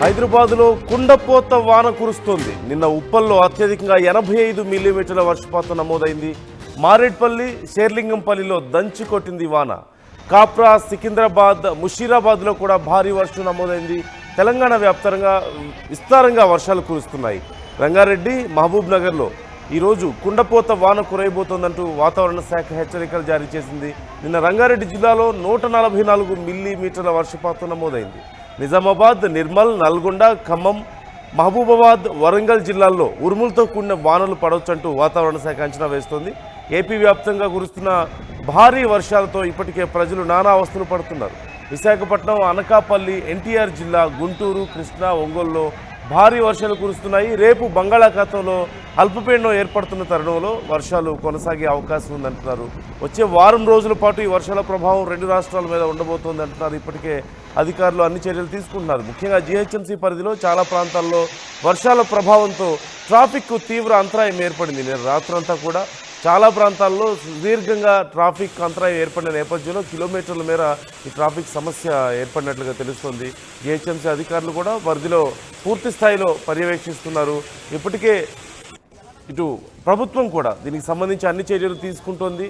హైదరాబాద్లో కుండపోత వాన కురుస్తోంది. నిన్న ఉప్పల్లో అత్యధికంగా 85 మిల్లీమీటర్ల వర్షపాతం నమోదైంది. మారేడ్పల్లి, శేర్లింగంపల్లిలో దంచి కొట్టింది వాన. కాప్రా, సికింద్రాబాద్, ముషీరాబాద్లో కూడా భారీ వర్షం నమోదైంది. తెలంగాణ వ్యాప్తంగా విస్తారంగా వర్షాలు కురుస్తున్నాయి. రంగారెడ్డి, మహబూబ్ నగర్లో ఈరోజు కుండపోత వాన కురైపోతోందంటూ వాతావరణ శాఖ హెచ్చరికలు జారీ చేసింది. నిన్న రంగారెడ్డి జిల్లాలో 144 మిల్లీమీటర్ల వర్షపాతం నమోదైంది. నిజామాబాద్, నిర్మల్, నల్గొండ, ఖమ్మం, మహబూబాబాద్, వరంగల్ జిల్లాల్లో ఉరుములతో కూడిన వానలు పడవచ్చంటూ వాతావరణ శాఖ అంచనా వేస్తోంది. ఏపీ వ్యాప్తంగా కురుస్తున్న భారీ వర్షాలతో ఇప్పటికే ప్రజలు నానా అవస్థలు పడుతున్నారు. విశాఖపట్నం, అనకాపల్లి, ఎన్టీఆర్ జిల్లా, గుంటూరు, కృష్ణా, ఒంగోలులో భారీ వర్షాలు కురుస్తున్నాయి. రేపు బంగాళాఖాతంలో అల్పపీడనం ఏర్పడుతున్న తరుణంలో వర్షాలు కొనసాగే అవకాశం ఉందంటున్నారు. వచ్చే వారం రోజుల పాటు ఈ వర్షాల ప్రభావం రెండు రాష్ట్రాల మీద ఉండబోతోంది అంటున్నారు. ఇప్పటికే అధికారులు అన్ని చర్యలు తీసుకుంటున్నారు. ముఖ్యంగా జీహెచ్ఎంసీ పరిధిలో చాలా ప్రాంతాల్లో వర్షాల ప్రభావంతో ట్రాఫిక్ తీవ్ర అంతరాయం ఏర్పడింది. నేను రాత్రంతా కూడా చాలా ప్రాంతాల్లో సుదీర్ఘంగా ట్రాఫిక్ అంతరాయం ఏర్పడిన నేపథ్యంలో కిలోమీటర్ల మేర ఈ ట్రాఫిక్ సమస్య ఏర్పడినట్లుగా తెలుస్తోంది. జీహెచ్ఎంసీ అధికారులు కూడా పరిధిలో పూర్తి స్థాయిలో పర్యవేక్షిస్తున్నారు. ఇప్పటికే ఇటు ప్రభుత్వం కూడా దీనికి సంబంధించి అన్ని చర్యలు తీసుకుంటోంది.